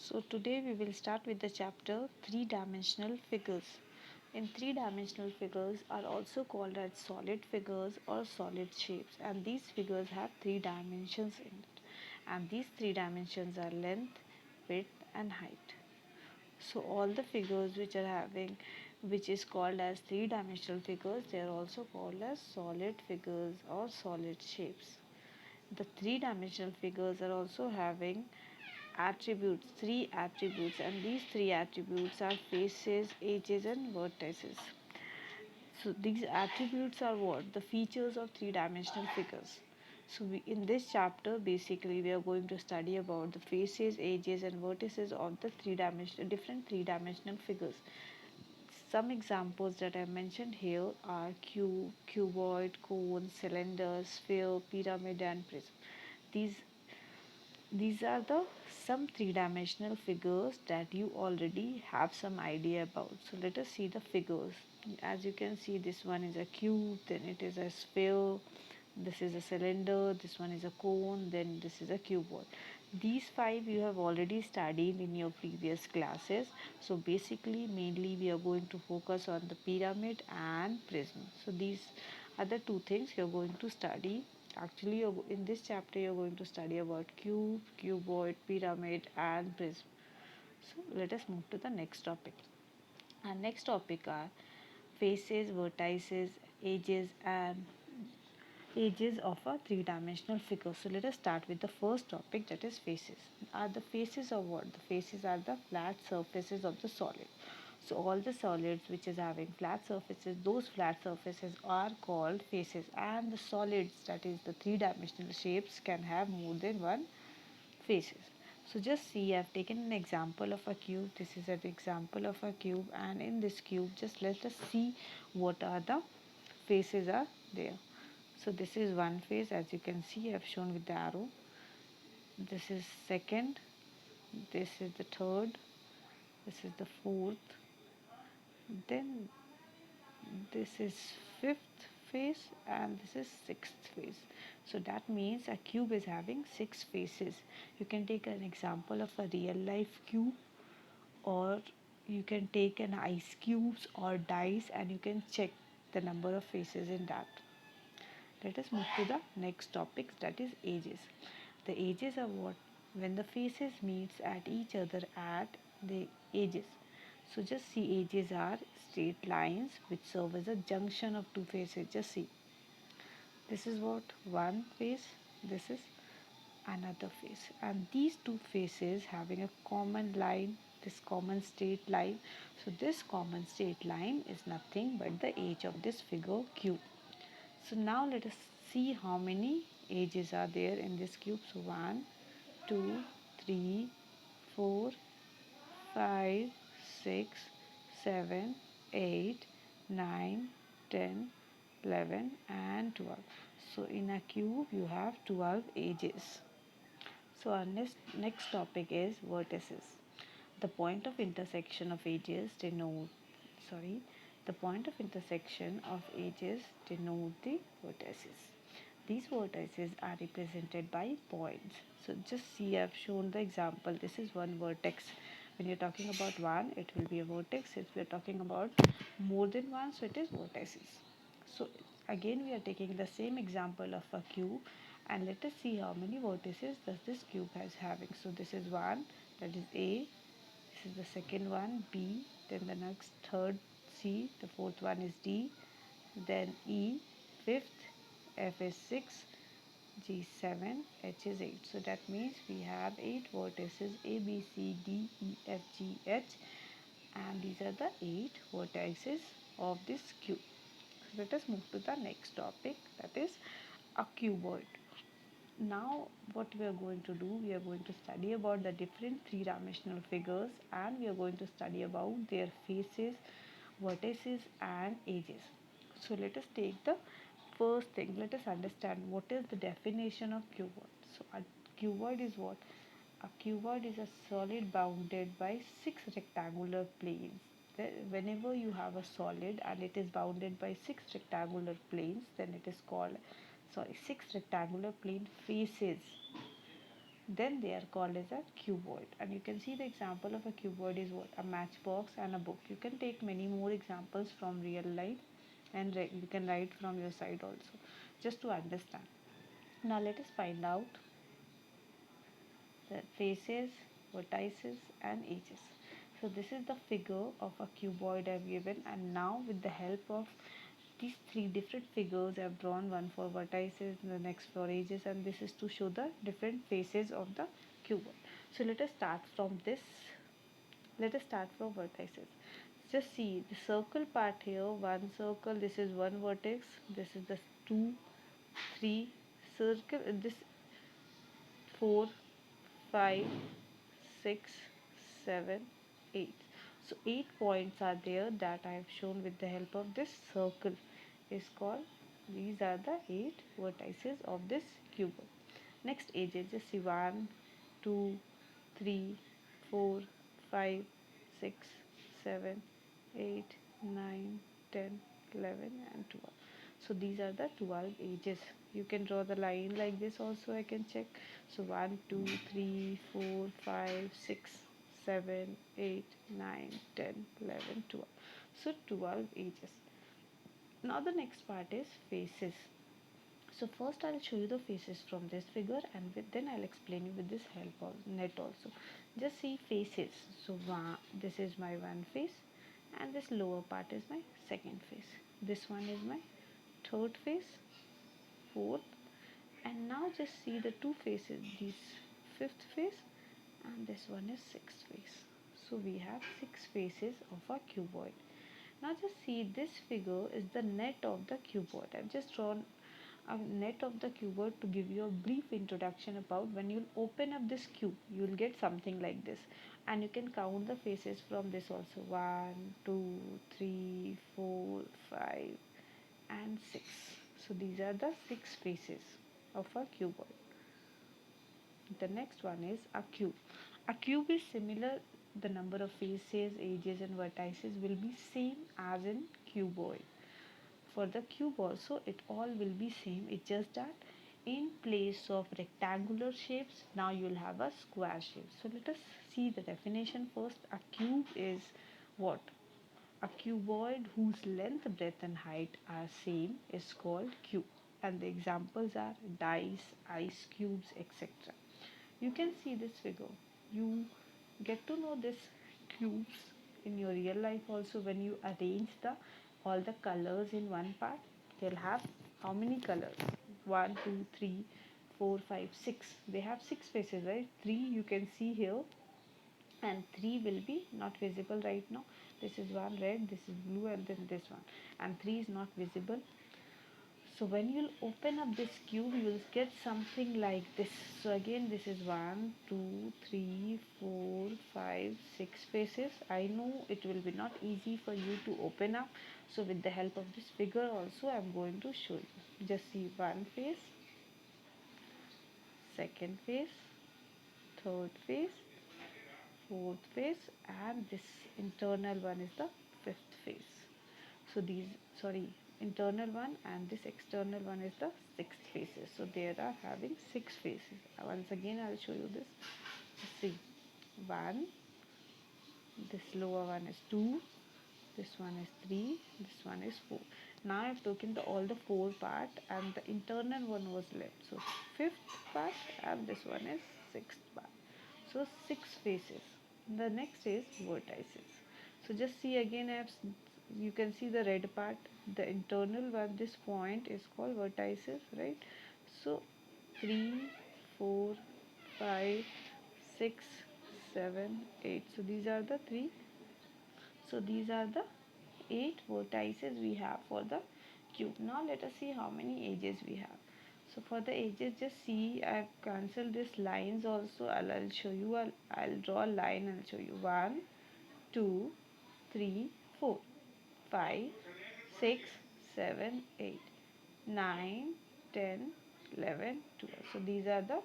So today we will start with the chapter three-dimensional figures. In three-dimensional figures are also called as solid figures or solid shapes, and these figures have three dimensions in it, and these three dimensions are length, width and height. So all the figures which is called as three-dimensional figures, they are also called as solid figures or solid shapes. The three-dimensional figures are also having attributes, three attributes, and these three attributes are faces, edges and vertices. So these attributes are what? The features of three-dimensional figures. So in this chapter basically we are going to study about the faces, edges and vertices of the different three-dimensional figures. Some examples that I mentioned here are cube, cuboid, cone, cylinder, sphere, pyramid and prism. These these are the some three-dimensional figures that you already have some idea about. So let us see the figures. As you can see, this one is a cube, then it is a sphere, this is a cylinder, this one is a cone, then this is a cuboid. These five you have already studied in your previous classes. So basically mainly we are going to focus on the pyramid and prism. So these are the two things you are going to study. Actually, in this chapter you are going to study about cube, cuboid, pyramid and prism. So let us move to the next topic. Our next topic are faces, vertices, edges and edges of a three-dimensional figure. So let us start with the first topic, that is faces. Are the faces of what? The faces are the flat surfaces of the solid. So all the solids which is having flat surfaces, those flat surfaces are called faces, and the solids, that is the three-dimensional shapes, can have more than one faces. So just see, I've taken an example of a cube. This is an example of a cube, and in this cube just let us see what are the faces are there. So this is one face, as you can see I've shown with the arrow. This is second, this is the third, this is the fourth, then this is fifth face and this is sixth face. So that means a cube is having six faces. You can take an example of a real life cube, or you can take an ice cubes or dice and you can check the number of faces in that. Let us move to the next topic, that is edges. The edges are what? When the faces meets at each other at the edges. So just see, edges are straight lines which serve as a junction of two faces. Just see. This is what? One face. This is another face. And these two faces having a common line, this common straight line. So this common straight line is nothing but the edge of this figure cube. So now let us see how many edges are there in this cube. So 1, 2, 3, 4, 5, 6, 7, 8, 9, 10, 11 and 12. So in a cube you have 12 edges. So our next topic is vertices. The point of intersection of edges denote sorry the point of intersection of edges denote the vertices. These vertices are represented by points. So just see, I've shown the example. This is one vertex. When you're talking about one, it will be a vertex. If we're talking about more than one, so it is vertices. So again we are taking the same example of a cube, and let us see how many vertices does this cube has having. So this is one, that is A. This is the second one, B. Then the next third, C. The fourth one is D. Then E, fifth, F is 6, G 7, H is 8. So that means we have 8 vertices, A, B, C, D, E, F, G, H, and these are the 8 vertices of this cube. So let us move to the next topic, that is a cuboid. Now what we are going to do, we are going to study about the different three-dimensional figures, and we are going to study about their faces, vertices and edges. So let us take the first thing. Let us understand what is the definition of cuboid. So a cuboid is what? A cuboid is a solid bounded by 6 rectangular planes. Whenever you have a solid and it is bounded by 6 rectangular planes, then it is called 6 rectangular plane faces. then they are called as a cuboid. And you can see the example of a cuboid is what? A matchbox and a book. You can take many more examples from real life, and you can write from your side also, just to understand. Now let us find out the faces, vertices and edges. So this is the figure of a cuboid I have given, and now with the help of these three different figures I have drawn, one for vertices, the next for edges, and this is to show the different faces of the cuboid. So let us start from this. Let us start from vertices. Just see the circle part here, one circle, this is one vertex, this is the two, three circle, this 4, 5, 6, 7, 8. So 8 points are there that I have shown with the help of this circle is called, these are the 8 vertices of this cuboid. Next edges, just see 1, 2, 3, 4, 5, 6, 7, 8, 9, 10, 11 and 12. So these are the 12 edges. You can draw the line like this also, I can check. So 1, 2, 3, 4, 5, 6, 7, 8, 9, 10, 11, 12. So 12 edges. Now the next part is faces. So first I'll show you the faces from this figure, and then I'll explain you with this help of net also. Just see faces. So this is my one face, and this lower part is my second face. This one is my third face, fourth, and now just see the two faces, this fifth face and this one is sixth face. So we have 6 faces of a cuboid. Now just see, this figure is the net of the cuboid. I've just drawn a net of the cuboid to give you a brief introduction about when you'll open up this cube, you'll get something like this. And you can count the faces from this also, 1, 2, 3, 4, 5 and 6. So these are the 6 faces of a cuboid. The next one is a cube. A cube is similar, the number of faces, edges and vertices will be same as in cuboid. For the cube also it all will be same, it's just that in place of rectangular shapes now you'll have a square shape. So let us see the definition first. A cube is what? A cuboid whose length, breadth and height are same is called cube, and the examples are dice, ice cubes, etc. You can see this figure. You get to know this cubes in your real life also. When you arrange the all the colors in one part, they'll have how many colors? 1, 2, 3, 4, 5, 6. They have 6 faces, right? 3 you can see here, and 3 will be not visible right now. This is one red, this is blue, and then this one, and 3 is not visible. So when you'll open up this cube, you will get something like this. So again, this is 1, 2, 3, 4, 5, 6 faces. I know it will be not easy for you to open up. So with the help of this figure also, I am going to show you. Just see one face, second face, third face, fourth face, and this internal one is the fifth face. So these, sorry, internal one and this external one is the sixth faces. So there are having 6 faces. Once again I'll show you this. See, 1, this lower one is 2, this one is 3, this one is 4. Now I've taken all the 4 part and the internal one was left. So 5th part and this one is 6th part. So 6 faces. The next is vertices. So just see again, you can see the red part, the internal one, this point is called vertices, right? So 3, 4, 5, 6, 7, 8. So these are the 3. So these are the 8 vertices we have for the cube. Now let us see how many edges we have. So for the edges, just see, I have cancelled these lines also. I'll show you. I'll draw a line and show you. 1, 2, 3, 4, 5, 6, 7, 8, 9, 10, 11, 12. So these are the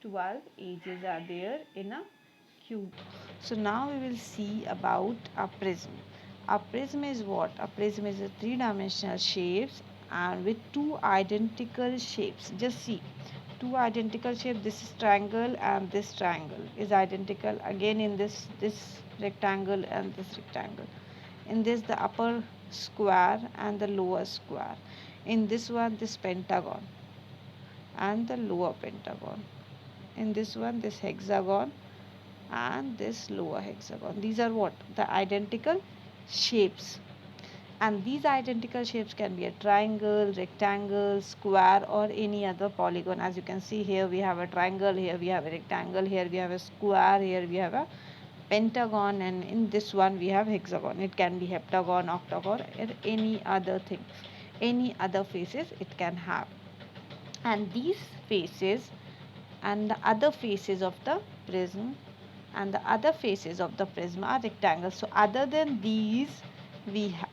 12 edges are there in a cube. So now we will see about a prism. A prism is what? A prism is a three-dimensional shapes and with two identical shapes. Just see, two identical shape. This is triangle and this triangle is identical. Again in this rectangle and this rectangle. In this the upper square and the lower square. In this one this pentagon and the lower pentagon. In this one this hexagon and this lower hexagon. These are what? The identical shapes. And these identical shapes can be a triangle, rectangle, square, or any other polygon. As you can see here we have a triangle, here we have a rectangle, here we have a square, here we have a pentagon, and in this one we have hexagon. It can be heptagon, octagon, or any other thing, any other faces it can have. And these faces and the other faces of the prism and the other faces of the prism are rectangles. So other than these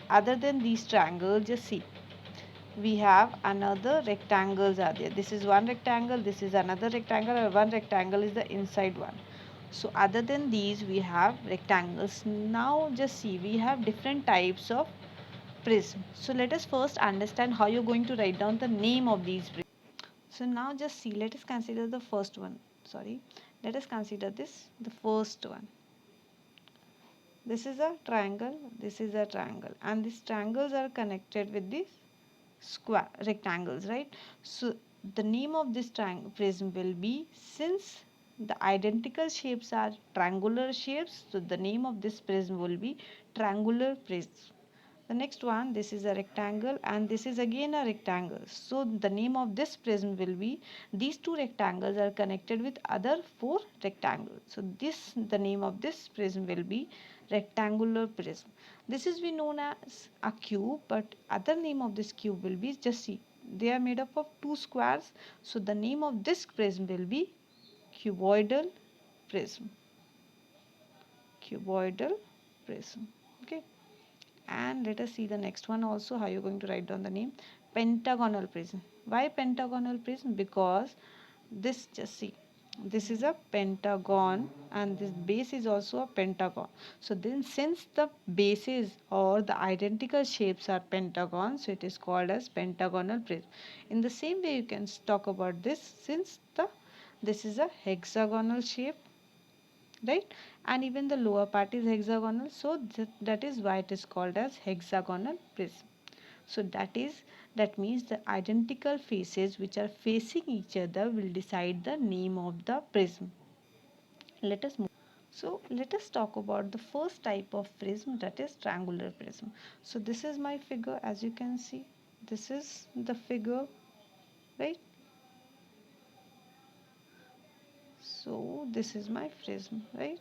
other than these triangles, just see, we have another rectangles are there. This is one rectangle, this is another rectangle, and one rectangle is the inside one. So other than these we have rectangles. Now just see, we have different types of prism. So let us first understand how you're going to write down the name of these prisms. So now just see, let us consider the first one. Sorry, let us consider the first one. This is a triangle, this is a triangle, and these triangles are connected with these square rectangles, right? So the name of this triangle prism will be, since the identical shapes are triangular shapes, so the name of this prism will be triangular prism. The next one, this is a rectangle and this is again a rectangle. So the name of this prism will be, these two rectangles are connected with other four rectangles. So the name of this prism will be rectangular prism. This is we known as a cube, but other name of this cube will be, just see, they are made up of two squares. So the name of this prism will be cuboidal prism. Cuboidal prism. Okay. And let us see the next one also, how you're going to write down the name. Pentagonal prism. Why pentagonal prism? Because this, just see, this is a pentagon and this base is also a pentagon. So then since the bases or the identical shapes are pentagon, so it is called as pentagonal prism. In the same way you can talk about this, since this is a hexagonal shape, right, and even the lower part is hexagonal, so that is why it is called as hexagonal prism. So that means the identical faces which are facing each other will decide the name of the prism. Let us move. So let us talk about the first type of prism, that is triangular prism. So this is my figure, as you can see, this is the figure, right? So this is my prism, right?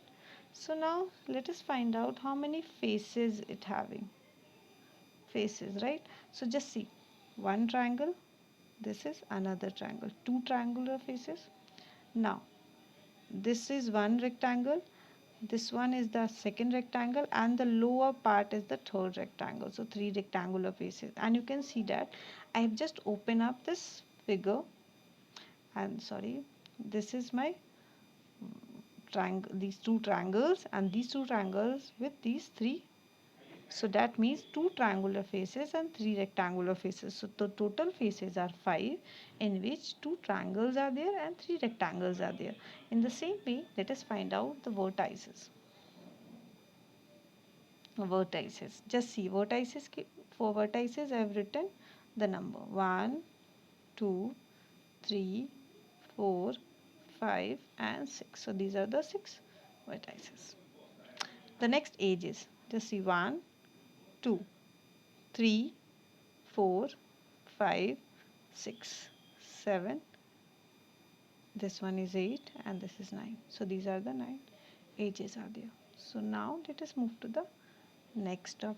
So now let us find out how many faces it having. Faces, right? So just see, one triangle, this is another triangle, two triangular faces. Now this is one rectangle, this one is the second rectangle, and the lower part is the third rectangle. So three rectangular faces, and you can see that I have just opened up this figure, and sorry, this is my triangle, these two triangles, and these two triangles with these three. So that means two triangular faces and three rectangular faces. So the total faces are 5, in which two triangles are there and three rectangles are there. In the same way, let us find out the vertices. Vertices. Just see, vertices, for vertices I have written the number 1, 2, 3, 4, 5 and 6. So these are the 6 vertices. The next edges, just see, 1, 2, 3, 4, 5, 6, 7. This one is 8 and this is 9. So these are the 9 edges are there. So now let us move to the next topic.